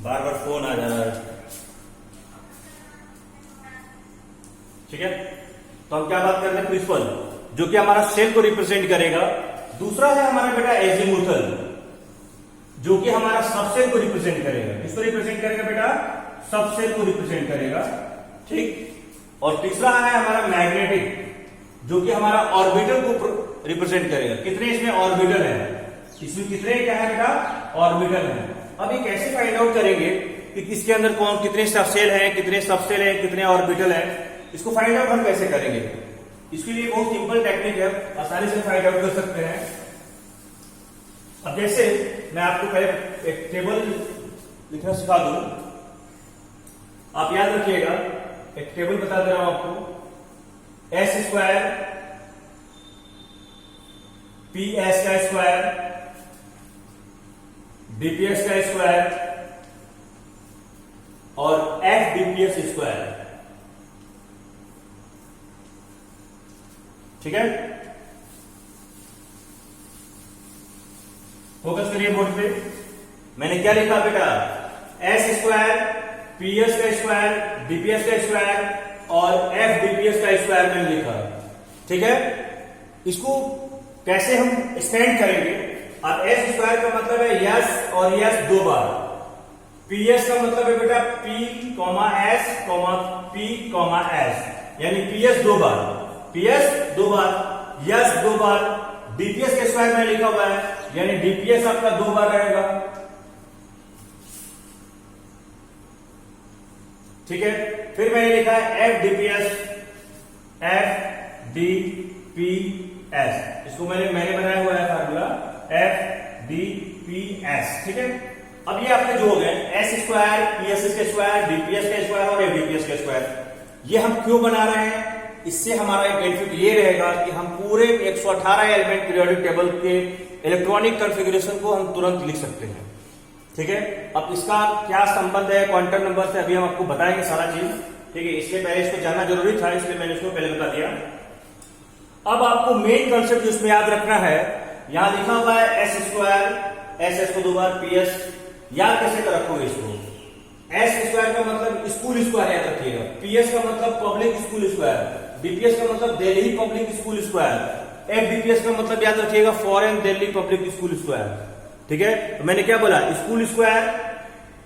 बार बार phone आ जा रहा है। ठीक है, तो हम क्या बात करते हैं, प्रिंसिपल जो कि हमारा सेल को रिप्रेजेंट करेगा। दूसरा है हमारा बेटा एजीमुथल, जो कि हमारा सबसेल को रिप्रेजेंट करेगा। किसको रिप्रेजेंट करेगा बेटा? सबसेल को रिप्रेजेंट करेगा। ठीक, और तीसरा है हमारा मैग्नेटिक, जो कि हमारा ऑर्बिटल को रिप्रेजेंट करेगा। कितने इसमें ऑर्बिटल है? इसमें कितने क्या है बेटा? ऑर्बिटल है। अब ये कैसे फाइंड आउट करेंगे कि किसके अंदर कौन कितने सबसेल हैं, कितने सबसेल हैं, कितने ऑर्बिटल हैं? इसको फाइंड आउट हम कैसे करेंगे? इसके लिए बहुत सिंपल टेक्निक है, आसानी से फाइंड आउट कर सकते हैं। अब जैसे मैं आपको पहले एक टेबल लिखना सिखा दूं, आप याद रखिएगा। एक टेबल बता दे रहा हूं आपको। एस स्क्वायर, पी एस का स्क्वायर, डीपीएस का स्क्वायर और एफ डीपीएस स्क्वायर। ठीक है, फोकस करिए बोर्ड पे। मैंने क्या लिखा बेटा? एस स्क्वायर, पीएस का स्क्वायर, डीपीएस का स्क्वायर और एफ डीपीएस का स्क्वायर मैंने लिखा। ठीक है, इसको कैसे हम स्टैंड करेंगे? अब एस स्क्वायर का मतलब है यस और यस दो बार। पीएस का मतलब है बेटा P comma S comma P comma S, यानी पीएस दो बार, पीएस दो बार, यस दो बार, डीपीएस का स्क्वायर में लिखा हुआ है, यानी डीपीएस आपका दो बार रहेगा। ठीक है, फिर मैंने लिखा है F DPS, F D P S. इसको मैंने बनाया हुआ है formula F D P S. ठीक है, अब ये आपके जो हो गए एस स्क्वायर, पीएस का स्क्वायर, डीपीएस का स्क्वायर और एफ डीपीएस का स्क्वायर। ये हम क्यों बना रहे हैं? इससे हमारा एक बेनिफिट ये रहेगा कि हम पूरे 118 एलिमेंट पीरियोडिक टेबल के इलेक्ट्रॉनिक कॉन्फ़िगरेशन को हम तुरंत लिख सकते हैं। ठीक है, अब इसका क्या संबंध है क्वांटम नंबर से, अभी हम आपको बताएंगे सारा चीज। ठीक है, इसलिए पहले इसको जानना जरूरी था, इसलिए मैंने इसको पहले बता दिया। अब आपको मेन कंसेप्ट जो इसमें याद रखना है, यहां लिखा हुआ है एस स्क्वायर, एस को दो बार, पीएस। याद कैसे कर रखोगे इसको? एस स्क्वायर का मतलब स्कूल स्क्वायर याद रखिएगा, पीएस का मतलब पब्लिक स्कूल स्क्वायर, डीपीएस का मतलब Delhi public school square, F DPS का मतलब याद रखिएगा foreign Delhi public school square. ठीक है, तो मैंने क्या बोला? School square,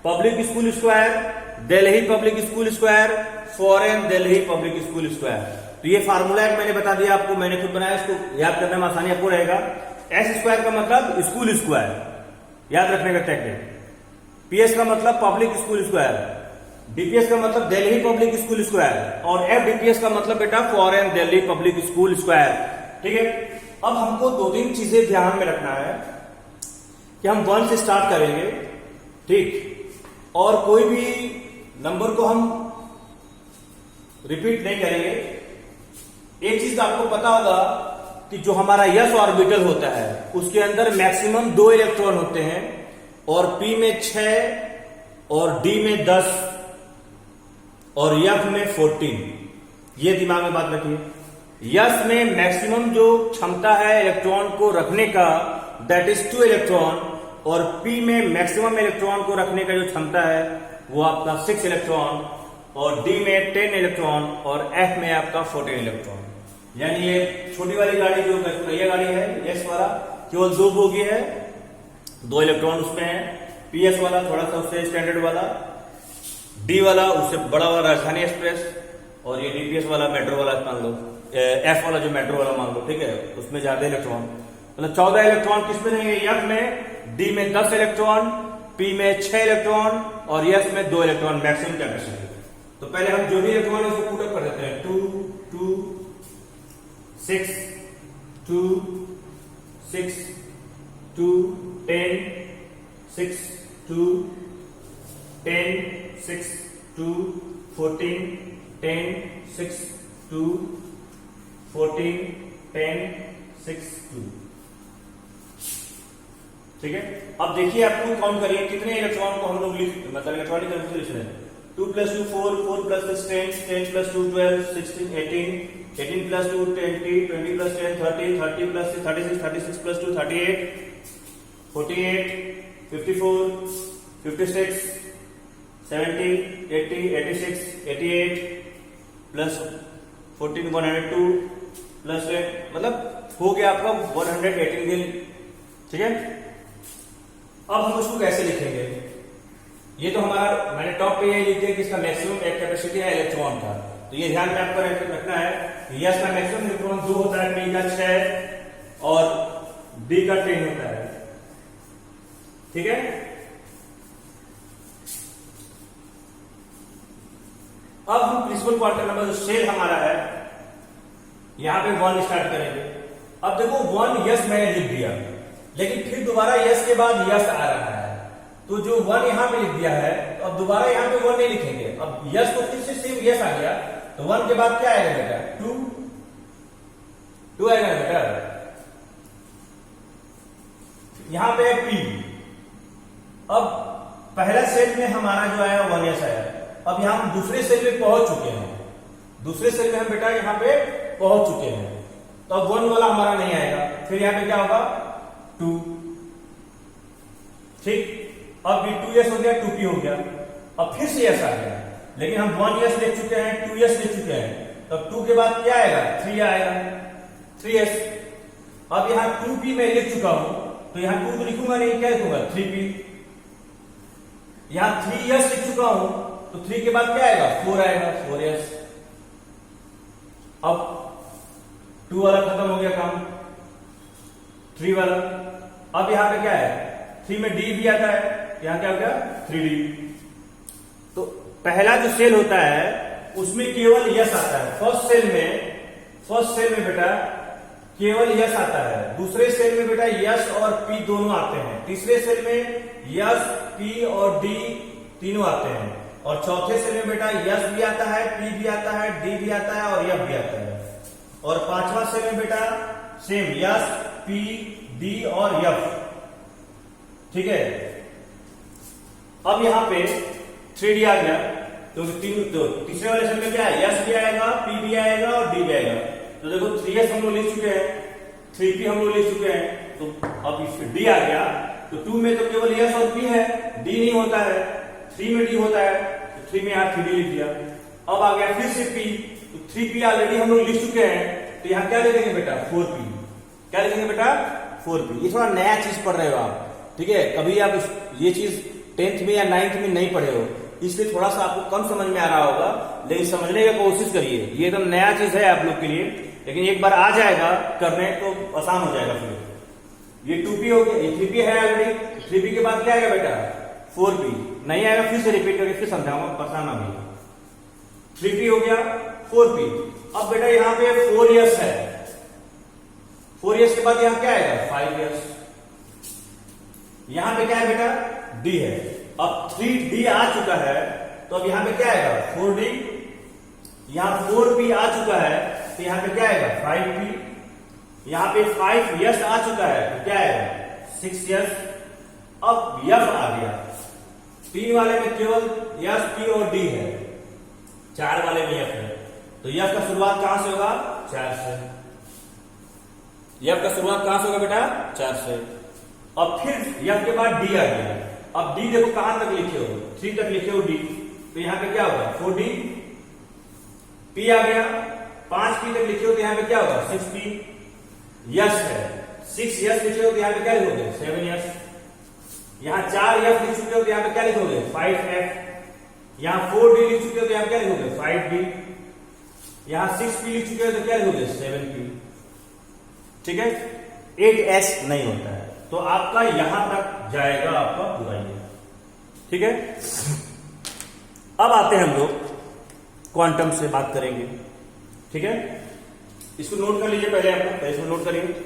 public school square, Delhi public school square, foreign Delhi public school square. तो ये फार्मूला मैंने बता दिया आपको, मैंने खुद बनाया, इसको याद करने में आसानी आपको रहेगा। एस स्क्वायर का मतलब स्कूल स्क्वायर, याद रखने का टेक्निक। पीएस का मतलब पब्लिक स्कूल स्क्वायर, डीपीएस का मतलब दिल्ली पब्लिक स्कूल स्क्वायर और एफ डीपीएस का मतलब बेटा foreign Delhi public school square. ठीक है, अब हमको दो तीन चीजें ध्यान में रखना है कि हम 1 से स्टार्ट करेंगे। ठीक, और कोई भी नंबर को हम रिपीट नहीं करेंगे। एक चीज आपको पता होगा कि जो हमारा यस ऑर्बिटल होता है उसके अंदर मैक्सिमम 2 इलेक्ट्रॉन होते हैं और पी में 6 और डी में 10 और एफ में 14। ये दिमाग में बात रखिए। यस में मैक्सिमम जो क्षमता है इलेक्ट्रॉन को रखने का दैट इज 2 इलेक्ट्रॉन और पी में मैक्सिमम इलेक्ट्रॉन को रखने का जो क्षमता है वो आपका 6 इलेक्ट्रॉन और डी में 10 इलेक्ट्रॉन और एफ में आपका 14 इलेक्ट्रॉन। यानी ये छोटी वाली गाड़ी जो पहिया गाड़ी है एस वाला केवल 2 बोगी है, 2 इलेक्ट्रॉन उसमें है। पीएस वाला थोड़ा सा उससे स्टैंडर्ड वाला, डी वाला उससे बड़ा वाला राजधानी एक्सप्रेस और ये डीपीएस वाला मेट्रो वाला मान लो, एफ वाला जो मेट्रो वाला मान लो। ठीक है, उसमें ज्यादा इलेक्ट्रॉन, मतलब 14 इलेक्ट्रॉन किसमें रहेंगे? एफ में, डी में 10 इलेक्ट्रॉन, पी में 6 इलेक्ट्रॉन और एस में 2 इलेक्ट्रॉन मैक्सिमम कैपेसिटी। तो पहले हम जो भी इलेक्ट्रॉन है उसको पुट अप कर देते हैं। 2 2 6 2 6 2 10 6 2 10 6 2 14 10 6 2 14 10 6 2। ठीक है, अब देखिए आपको काउंट करिए कितने इलेक्ट्रॉन को हम लोग मतलब इलेक्ट्रॉनिक कॉन्फ़िगरेशन है। 2 + 2 4 4 + 6 10 10 + 2 12 16 18 18 + 2 20 20 + 10 30 30 + 6 36 36 + 2 38 48 54 56 70, 80, 86, 88 प्लस 14 102 प्लस मतलब हो गया आपका 118 दिन। ठीक है, अब हम उसको कैसे लिखेंगे? ये तो हमारा मैंने टॉप पे ये लिख दिया कि इसका मैक्सिमम एक कैपेसिटी है इलेक्ट्रॉन का, तो ये ध्यान में आपको रखना है कि यस का मैक्सिमम इलेक्ट्रॉन 2 होता है, पी का 6 और डी का 10 होता है। ठीक है, अब हम प्रिंसिपल क्वांटम नंबर जो सेल हमारा है यहां पे 1 स्टार्ट करेंगे। अब देखो 1 यस मैंने लिख दिया, लेकिन फिर दोबारा यस के बाद यस आ रहा है, तो जो 1 यहां पे लिख दिया है तो अब दोबारा यहां पे 1 नहीं लिखेंगे। अब यस तो फिर से सेम यस आ गया, तो 1 के बाद क्या आएगा बेटा? 2 आएगा बेटा। यहां पे है पी। अब पहला सेल में हमारा जो आया 1 यस आया। अब यहां हम दूसरे सेल में पहुंच चुके हैं, दूसरे सेल में हम बेटा यहां पे पहुंच चुके हैं, तो अब 1 वाला हमारा नहीं आएगा। फिर यहां पे क्या होगा? 2। ठीक, अब भी 2 यस हो गया, 2 पी हो गया। अब फिर से यस आ गया, लेकिन हम 1 यस लिख चुके हैं, 2 यस लिख चुके हैं, तब 2 के बाद क्या आएगा? 3 आएगा, 3 यस। अब यहां 2 पी मैं लिख चुका हूं, तो यहां 2 तो लिखूंगा नहीं, क्या लिखूंगा? 3 पी। यहां 3 यस लिख चुका हूं, तो 3 के बाद क्या आएगा? 4 आएगा, 4 यस। अब 2 वाला खत्म हो गया काम, 3 वाला। अब यहां पे क्या है? 3 में डी भी आता है, यहां क्या हो गया? 3D। तो पहला जो सेल होता है उसमें केवल यस आता है। फर्स्ट सेल में बेटा केवल यस आता है। दूसरे सेल में बेटा यस और पी दोनों आते हैं। तीसरे सेल में यस, पी और डी तीनों आते हैं। और चौथे सेल में बेटा यस भी आता है, पी भी आता है, डी भी आता है और एफ भी आता है। और पांचवा सेल में बेटा सेम यस, पी, डी और एफ। ठीक है, अब यहां पे 3D आ गया, तो तीसरे वाले सेल में क्या है? यस भी आएगा, पी भी आएगा और डी भी आएगा। तो देखो 3s हम लोग लिख चुके हैं, 3p हम लोग लिख चुके हैं, तो अब इस डी आ गया, तो 2 में तो केवल यस और पी है, डी नहीं होता है। 3 में डी होता है, तो 3 में यहां 3D लिख दिया। अब आ गया फिर से पी, तो 3p ऑलरेडी हम लोग लिख चुके हैं, तो यहां क्या लिखेंगे बेटा? 4p। क्या लिखेंगे बेटा? 4p। ये थोड़ा नया चीज पढ़ रहे हो आप, ठीक है? कभी आप ये चीज 10th में या 9th में नहीं पढ़े हो, इसलिए थोड़ा सा आपको कम समझ में आ रहा होगा, लेकिन समझने की कोशिश करिए। ये एकदम नया चीज है आप लोग के लिए, लेकिन एक बार आ जाएगा करने तो आसान हो जाएगा। फिर ये 2p हो गया, ये 3p है ऑलरेडी, 3p के बाद क्या आएगा बेटा? 4p। नहीं आएगा फिर से रिपीट करके फिर समझाऊंगा, परेशान अभी। 3p हो गया, 4p। अब बेटा यहां पे 4 यस है, 4 यस के बाद यहां क्या आएगा? 5 यस। यहां पे क्या है बेटा? डी है। अब 3D आ चुका है, तो अब यहां पे क्या आएगा? 4D। यहां 4p आ चुका है, तो यहां पे क्या आएगा? 5p। यहां पे 5 यस आ चुका है, तो क्या आएगा? 6 यस। अब यफ आ गया, 3 वाले में केवल यस, पी और डी है, 4 वाले में यफ है, तो यफ का शुरुआत कहां से होगा? 4 से। यफ का शुरुआत कहां से होगा बेटा? 4 से। अब फिर यफ के बाद डी आ गया। अब डी देखो कहां तक लिखे हो? 3 तक लिखे हो डी, तो यहां पे क्या होगा? 4D। पी आ गया, 5p तक लिखे हो, तो यहां पे क्या होगा? 6p। यस है, 6 यस लिखे हो, तो यहां पे क्या लिखोगे? 7 यस। यहां 4 यस लिख चुके हो, तो यहां पे क्या लिखोगे? 5f। यहां 4D लिख चुके हो, तो यहां पे क्या लिखोगे? 5d। यहां 6p लिख चुके हो, तो क्या लिखोगे? 7p। ठीक है, 8s नहीं होता है, तो आपका यहां तक जाएगा आपका पूरा ये। ठीक है, अब आते हैं हम लोग क्वांटम से बात करेंगे। ठीक है, इसको नोट कर लीजिए पहले, आप इसको नोट करिए।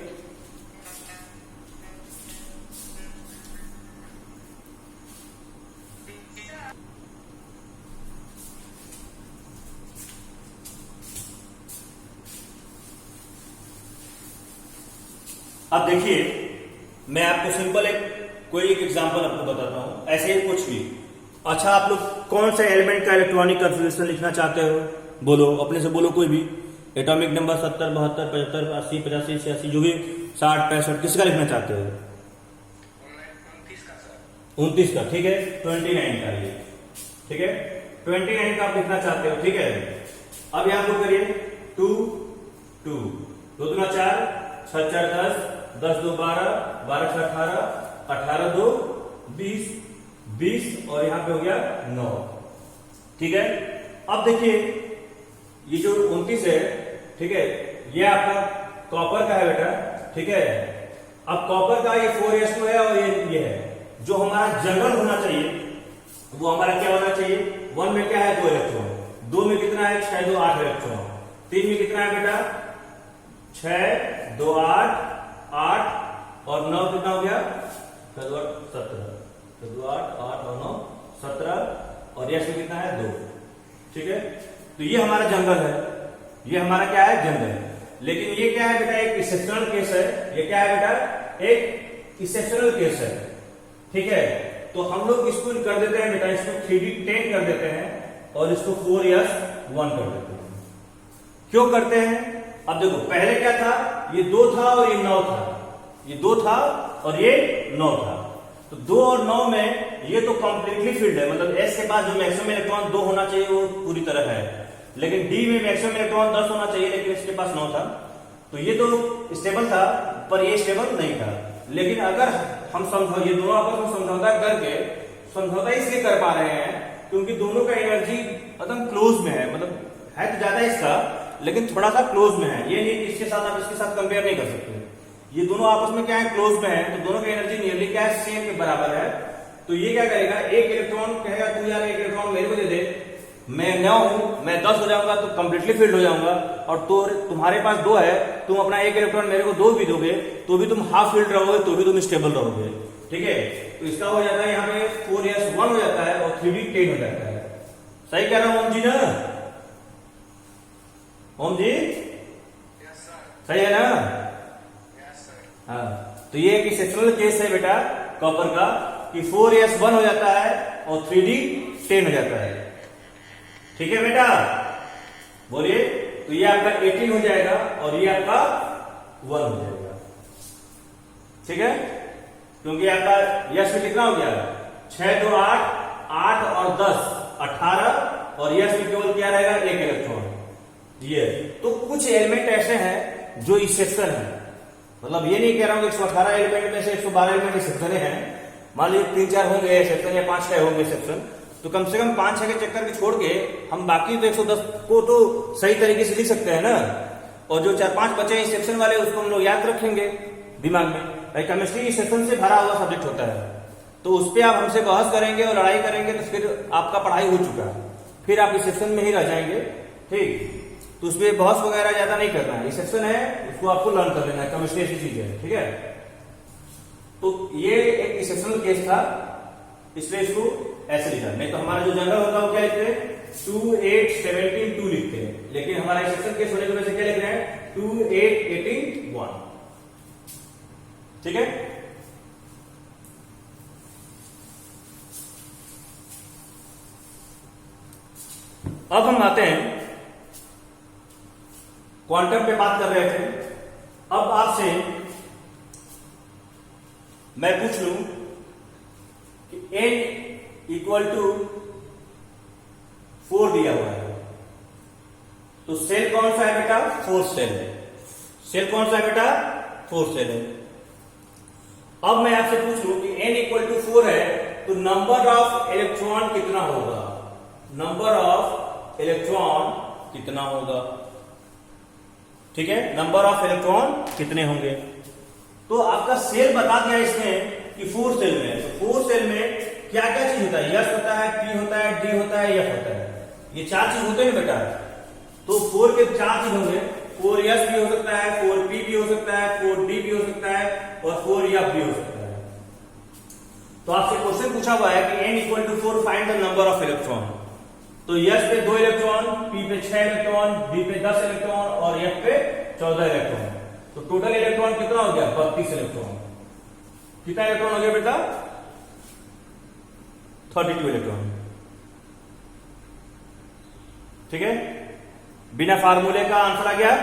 अब देखिए, मैं आपको सिंपल कोई एक एग्जांपल आपको बताता हूं, ऐसे ही कुछ भी। अच्छा, आप लोग कौन सा एलिमेंट का इलेक्ट्रॉनिक कन्फिगरेशन लिखना चाहते हो? बोलो, अपने से बोलो कोई भी। एटॉमिक नंबर 70, 72, 75, 80, 85, 86, जो भी 60, 65, किसका लिखना चाहते हो? 29 का। ठीक है, 29 का ये। ठीक है, 29 का आप लिखना चाहते हो, ठीक है। अब यहां पुट करिए 2 2 2 दूना 4 6 4 10 10 2 12 12 6 18 18 2 20 20 और यहां पे हो गया 9, ठीक है। अब देखिए ये जो 29 है, ठीक है, ये आपका कॉपर का है बेटा, ठीक है। अब कॉपर का ये 4s2 है और ये है। जो हमारा जनरल होना चाहिए वो हमारा क्या होना चाहिए, 1 में क्या है 2 इलेक्ट्रॉन, 2 में कितना है 6 2 8 इलेक्ट्रॉन, 3 में कितना है बेटा 6 2 8 8 और 9 कितना हो गया 6 2 8 17, 6 2 8 8 और 9 17 और यस में कितना है 2, ठीक है। तो ये हमारा जनरल है, ये हमारा क्या है जनरल। लेकिन ये क्या है बेटा एक एक्सेप्शनल केस है, ये क्या है बेटा एक एक्सेप्शनल केस है, ठीक है। तो हम लोग इसको कर देते हैं बेटा, इसको 3D10 कर देते हैं और इसको 4s1 कर देते हैं। क्यों करते हैं, अब देखो पहले क्या था, ये 2 था और ये 9 था, ये 2 था और ये 9 था। तो 2 और 9 में ये तो कंप्लीटली फील्ड है, मतलब एस के पास जो मैक्सिमम इलेक्ट्रॉन 2 होना चाहिए वो पूरी तरह है, लेकिन डी में मैक्सिमम इलेक्ट्रॉन 10 होना चाहिए, लेकिन इसके पास 9 था। तो ये तो स्टेबल था पर ये स्टेबल नहीं था। लेकिन अगर हम ये दोनों आपस में समझौता करके, समझौता इसलिए कर पा रहे हैं क्योंकि दोनों का एनर्जी एकदम क्लोज में है, मतलब है तो ज्यादा इसका लेकिन थोड़ा सा क्लोज में है। ये नहीं इसके साथ आप इसके साथ कंपेयर नहीं कर सकते, ये दोनों आपस में क्या है क्लोज में है, तो दोनों की एनर्जी नियरली क्या है सेम के बराबर है। तो ये क्या करेगा, एक इलेक्ट्रॉन कहेगा तू यार एक इलेक्ट्रॉन मेरे को दे दे, मैं 9 हूं, मैं 10 हो जाऊंगा तो कंप्लीटली फील्ड हो जाऊंगा, और तो तुम्हारे पास 2 है, तुम अपना एक इलेक्ट्रॉन मेरे को 2 भी दोगे तो भी तुम हाफ फील्ड रहोगे, तो भी तुम स्टेबल रहोगे, ठीक है। तो इसका हो जाता है यहाँ पे 4s1 हो जाता है और 3d10 हो जाता है। सही कह रहा हूं ओम जी ना, ओम जी सही है ना? हाँ, तो ये एक एक्सेप्शनल केस है बेटा कॉपर का कि 4s1 हो जाता है और 3d10 हो जाता है, ठीक है बेटा, बोलिए। तो ये आपका 18 हो जाएगा और ये आपका 1 हो जाएगा, ठीक है, क्योंकि आपका यश में कितना हो गया 6 2 8 8 और 10 18 और यश में केवल क्या रहेगा एक इलेक्ट्रॉन। ये तो कुछ एलिमेंट ऐसे हैं जो एक्सेप्शन है, मतलब ये नहीं कह रहा हूं कि 118 एलिमेंट में से 112 एलिमेंट एक्सेप्शन है, मान लीजिए 3-4 होंगे एक्सेप्शन या 5-6 होंगे एक्सेप्शन, तो कम से कम 5-6 के चक्कर के छोड़ के हम बाकी तो 110 को तो सही तरीके से लिख सकते हैं ना, और जो 4-5 बचे हैं एक्सेप्शन वाले उसको हम लोग याद रखेंगे दिमाग में। भाई केमिस्ट्री एक्सेप्शन से भरा हुआ सब्जेक्ट होता है, तो उस पर आप हमसे बहस करेंगे और लड़ाई करेंगे तो फिर आपका पढ़ाई हो चुका है, फिर आप एक्सेप्शन में ही रह जाएंगे, ठीक। तो उसमें बहस वगैरह ज्यादा नहीं करना है, एक्सेप्शन है उसको आपको लर्न कर लेना है, केमिस्ट्री ऐसी चीज है, ठीक है। तो ये एक एक्सेप्शनल केस था इसलिए इसको ऐसे लिखा, नहीं तो हमारा जो जनरल होता है वो क्या लिखते हैं 2 8 17 2 लिखते हैं, लेकिन हमारा एक्सेप्शन केस होने की वजह से क्या लिख रहे हैं 2 8 18 1, ठीक है। अब हम आते हैं क्वांटम पे बात कर रहे थे। अब आपसे मैं पूछ लूं कि n इक्वल टू 4 दिया हुआ है, तो सेल कौन सा है बेटा 4 सेल है, सेल कौन सा है बेटा 4 सेल है। अब मैं आपसे पूछ लूं कि n इक्वल टू 4 है तो नंबर ऑफ इलेक्ट्रॉन कितना होगा, नंबर ऑफ इलेक्ट्रॉन कितना होगा, ठीक है, नंबर ऑफ इलेक्ट्रॉन कितने होंगे। तो आपका सेल बता दिया इसमें कि 4 सेल में, तो 4 सेल में क्या क्या चीज होता है, यस होता है, पी होता है, डी होता है, एफ होता है, ये 4 चीज होते हैं बेटा। तो 4 के 4 चीज होंगे, 4s भी हो सकता है, 4p भी हो सकता है, 4d भी हो सकता है और 4f भी हो सकता है। तो आपसे क्वेश्चन पूछा हुआ है कि n equal to 4 find the number of electron, तो यस पे 2 इलेक्ट्रॉन, पी पे 6 इलेक्ट्रॉन, डी पे 10 इलेक्ट्रॉन और एफ पे 14 इलेक्ट्रॉन, तो टोटल इलेक्ट्रॉन कितना हो गया 32 इलेक्ट्रॉन। कितना इलेक्ट्रॉन हो गया बेटा 32 इलेक्ट्रॉन, ठीक है। बिना फार्मूले का आंसर आ गया,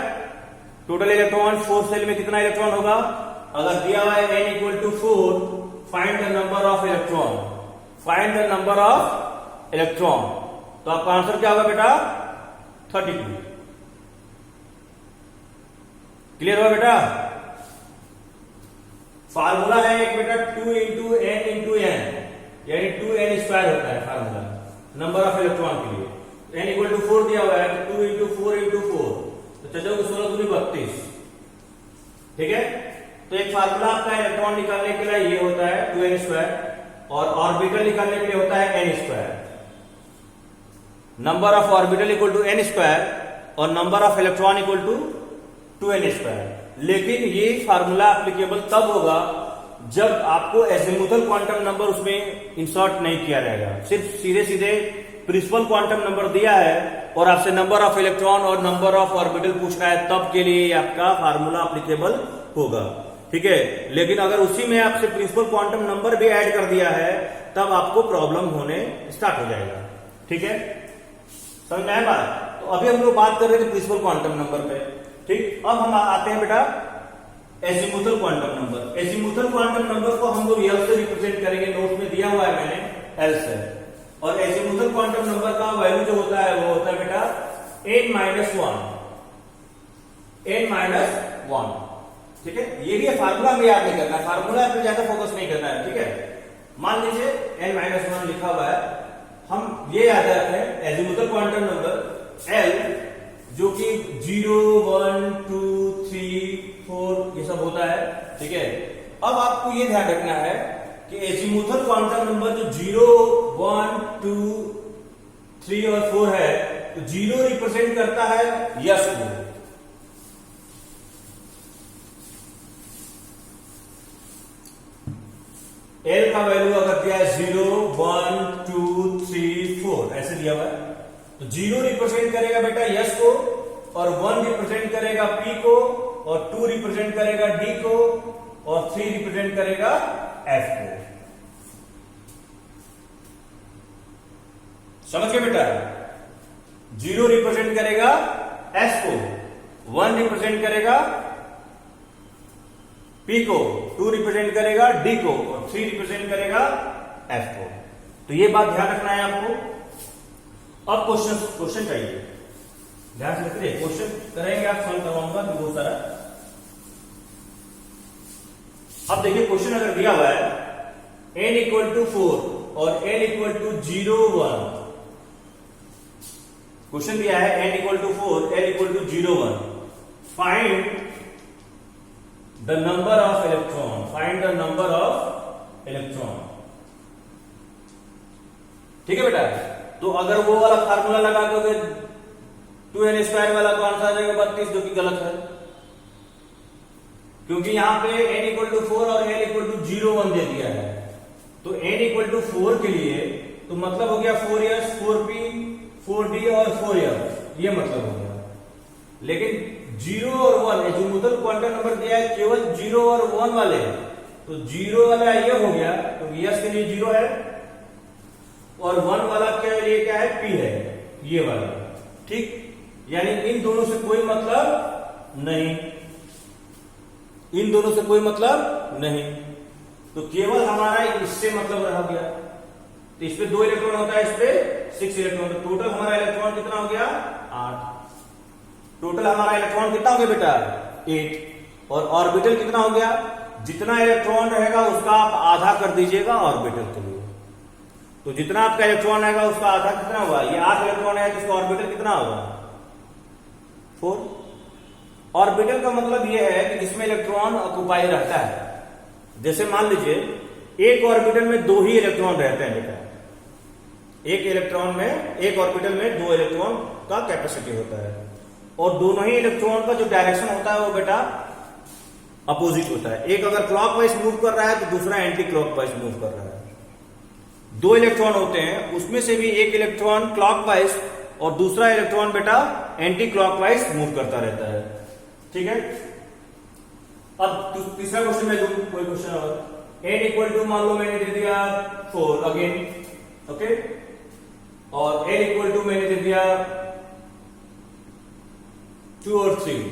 टोटल इलेक्ट्रॉन 4 सेल में कितना इलेक्ट्रॉन होगा, अगर दिया हुआ है n equal to 4 find the number of electron, find the number of electron, तो आपका आंसर क्या होगा बेटा 32। क्लियर हुआ बेटा? फार्मूला है एक बेटा 2 इंटू एन इंटू एन, यानी 2n स्क्वायर होता है फार्मूला नंबर ऑफ इलेक्ट्रॉन के लिए। n इक्वल टू 4 दिया हुआ है तो 2 इंटू 4 इंटू 4, तो चलो 16 दूनी 32। ठीक है, तो एक फार्मूला आपका इलेक्ट्रॉन निकालने के लिए ये होता है 2n स्क्वायर, और ऑर्बिटल निकालने के लिए होता है n square. Number of orbital equal to n square और number of electron equal to 2n square. लेकिन ये फार्मूला एप्लीकेबल तब होगा जब आपको एजिमुथल क्वांटम नंबर उसमें इंसर्ट नहीं किया जाएगा, सिर्फ सीधे सीधे प्रिंसिपल क्वांटम नंबर दिया है और आपसे नंबर ऑफ इलेक्ट्रॉन और नंबर ऑफ ऑर्बिटल पूछ रहा है, तब के लिए आपका फार्मूला एप्लीकेबल होगा। ठीक है, लेकिन अगर उसी में आपसे प्रिंसिपल क्वांटम नंबर भी ऐड कर दिया है तब आपको प्रॉब्लम होने स्टार्ट हो जाएगा। ठीक है, समझ में आया बात? तो अभी हम लोग बात कर रहे थे प्रिंसिपल क्वांटम नंबर पे। ठीक, अब हम आते हैं बेटा azimuthal quantum number. Azimuthal quantum number को हम लोग एल से रिप्रेजेंट करेंगे, नोट में दिया हुआ है मैंने एल से। और एजीमुथल क्वांटम नंबर का वैल्यू जो होता है वो होता है बेटा n माइनस 1। ठीक है, ये भी फार्मूला में याद नहीं करना है, फार्मूला पे ज्यादा फोकस नहीं करना है। ठीक है, मान लीजिए n माइनस 1 लिखा हुआ है, हम ये याद रखें एजीमुथल क्वांटम नंबर l जो कि 0 1 2 3 4 ये सब होता है। ठीक है, अब आपको ये ध्यान रखना है कि एजीमुथल क्वांटम नंबर जो 0 1 2 3 और 4 है, तो 0 रिप्रेजेंट करता है यस को, एल का वैल्यू अगर दिया है 0 1 2 3 4 ऐसे दिया हुआ है, तो 0 रिप्रेजेंट करेगा बेटा यस को, और 1 रिप्रेजेंट करेगा पी को, और 2 रिप्रेजेंट करेगा डी को, और 3 रिप्रेजेंट करेगा एफ को। समझ गए बेटा? 0 रिप्रेजेंट करेगा एस को, 1 रिप्रेजेंट करेगा पी को, 2 रिप्रेजेंट करेगा डी को, और 3 रिप्रेजेंट करेगा एफ को। तो ये बात ध्यान रखना है आपको। अब क्वेश्चन चाहिए, ध्यान से रखिए, क्वेश्चन करेंगे आप, सॉल्व करवाऊंगा बहुत सारा। अब देखिए क्वेश्चन अगर दिया हुआ है n इक्वल टू 4 और n इक्वल टू 0 1, क्वेश्चन दिया है n equal to 4 n equal to 0 1, find the number of electron, find the number of electron. ठीक है बेटा, तो अगर वो वाला फार्मूला लगा दोगे 2n स्क्वायर वाला, तो आंसर आ जाएगा 32, जो कि गलत है, क्योंकि यहां पे n इक्वल टू 4 और n इक्वल टू 0 1 दे दिया है। तो n इक्वल टू 4 के लिए तो मतलब हो गया 4s 4p 4d और 4f, ये मतलब हो गया। लेकिन 0 और 1 एजीमुथल क्वांटम नंबर दिया है केवल 0 और 1 वाले, तो 0 वाला ये हो गया, तो s के लिए 0 है, और 1 वाला के लिए क्या है, p है, ये वाला। ठीक, यानी इन दोनों से कोई मतलब नहीं, इन दोनों से कोई मतलब नहीं, तो केवल हमारा इससे मतलब रह गया। तो इस पे 2 इलेक्ट्रॉन होता है, इस पे 6 इलेक्ट्रॉन, तो टोटल हमारा इलेक्ट्रॉन कितना हो गया 8। टोटल हमारा इलेक्ट्रॉन कितना हो गया बेटा 8, और ऑर्बिटल कितना हो गया, जितना इलेक्ट्रॉन रहेगा उसका आप आधा कर दीजिएगा ऑर्बिटल के लिए। तो जितना आपका इलेक्ट्रॉन आएगा उसका आधा कितना होगा, ये 8 इलेक्ट्रॉन है, तो उसका ऑर्बिटल कितना होगा 4। ऑर्बिटल का मतलब यह है कि जिसमें इलेक्ट्रॉन ऑक्युपाई रहता है। जैसे मान लीजिए एक ऑर्बिटल में 2 ही इलेक्ट्रॉन रहते हैं बेटा, एक ऑर्बिटल में 2 इलेक्ट्रॉन का कैपेसिटी होता है, और दोनों ही इलेक्ट्रॉन का जो डायरेक्शन होता है वो बेटा अपोजिट होता है। एक अगर क्लॉकवाइज मूव कर रहा है तो दूसरा एंटी क्लॉकवाइज मूव कर रहा है। 2 इलेक्ट्रॉन होते हैं, उसमें से भी एक इलेक्ट्रॉन क्लॉकवाइज और दूसरा इलेक्ट्रॉन बेटा एंटी क्लॉकवाइज मूव करता रहता है। ठीक है, अब तीसरा क्वेश्चन में दूं, कोई क्वेश्चन और, n इक्वल टू मान लो मैंने दे दिया 4 अगेन, ओके, और n इक्वल टू मैंने दे दिया 2 और 3।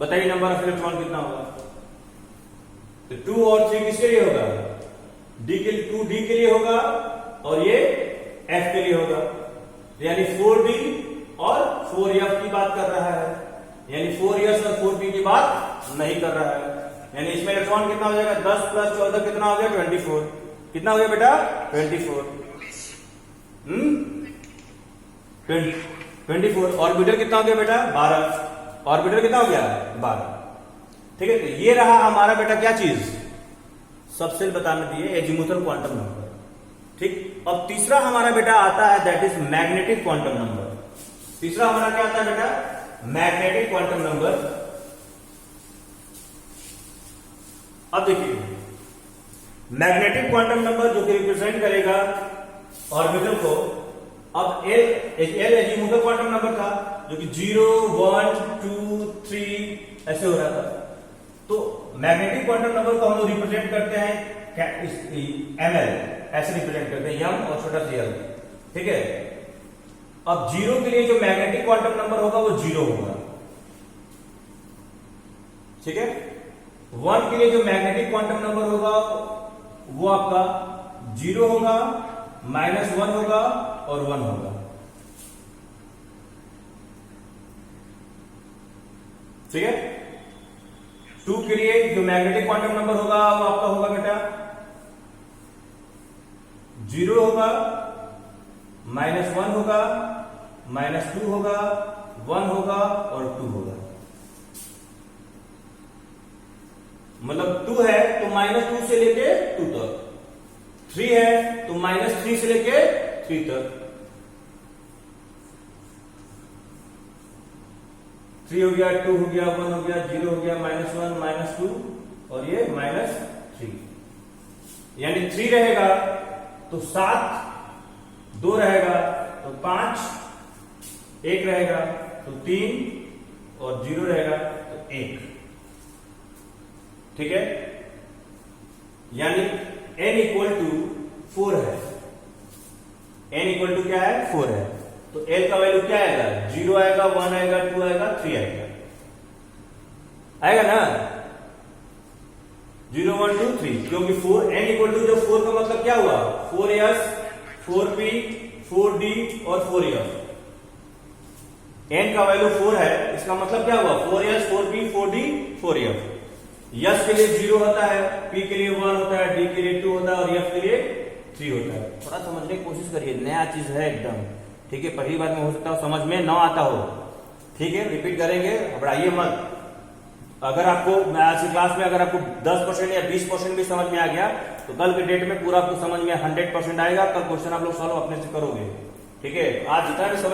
बताइए नंबर ऑफ इलेक्ट्रॉन कितना होगा। तो 2 और 3 किसके लिए होगा, डी के लिए 2D के लिए होगा और ये F के लिए होगा, यानी 4D और 4F की बात कर रहा है, यानी 4S और 4P की बात नहीं कर रहा है। यानी इसमें इलेक्ट्रॉन कितना हो जाएगा, 10 + 14 कितना हो गया, 24। कितना हो गया बेटा, 24। 24। ऑर्बिटल कितना हो गया बेटा, 12। ऑर्बिटल कितना हो गया, 12। ठीक है, तो ये रहा हमारा बेटा क्या चीज, सबसे बताने दिए एजीमुथल क्वांटम नंबर। ठीक, अब तीसरा हमारा बेटा आता है that is magnetic quantum number. तीसरा हमारा क्या आता है बेटा, मैग्नेटिक क्वांटम नंबर। अब देखिए मैग्नेटिक क्वांटम नंबर जो कि रिप्रेजेंट करेगा ऑर्बिटल को। अब एल एजीमुथल क्वांटम नंबर था जो कि 0, 1, 2, 3 ऐसे हो रहा था। तो मैग्नेटिक क्वांटम नंबर को हम लोग रिप्रेजेंट करते हैं ml, ऐसे रिप्रेजेंट करते हैं, m और छोटा सा l। ठीक है, अब 0 के लिए जो मैग्नेटिक क्वांटम नंबर होगा वो 0 होगा। ठीक है, 1 के लिए जो मैग्नेटिक क्वांटम नंबर होगा वो आपका 0 होगा, -1 होगा और 1 होगा। ठीक है, 2 के लिए जो मैग्नेटिक क्वांटम नंबर होगा वो आपका होगा बेटा 0 होगा, -1 होगा, -2 होगा, 1 होगा और 2 होगा। मतलब 2 है तो -2 से लेके 2 तक, 3 है तो -3 से लेके 3 तक, 3 हो गया, 2 हो गया, 1 हो गया, 0 हो गया, -1, -2 और ये -3। यानी 3 रहेगा तो 7, 2 रहेगा तो 5, 1 रहेगा तो 3 और 0 रहेगा तो 1। ठीक है, यानी n = 4 है। n = क्या है, 4 है। तो l का वैल्यू क्या आएगा, 0 आएगा, 1 आएगा, 2 आएगा, 3 आएगा, आएगा ना, 0, 1, 2, 3। क्योंकि 4 n = जो 4 का मतलब क्या हुआ, 4s, 4p, 4d और 4f। n का वैल्यू 4 है, इसका मतलब क्या हुआ, 4s, 4p, 4d, 4f। Yes के लिए 0 होता है, p के लिए 1 होता है, d के लिए 2 होता है और f के लिए 3 होता है। थोड़ा समझने की कोशिश करिए, नया चीज है एकदम। ठीक है, पहली बार में हो सकता है समझ में ना आता हो। ठीक है, रिपीट करेंगे, घबराइए मत। अगर आपको आज की क्लास में अगर आपको 10% या 20% भी समझ में आ गया तो कल के डेट में पूरा आपको समझ में 100% आएगा। कल क्वेश्चन आप लोग सॉल्व अपने से करोगे। ठीक है, आज जितना भी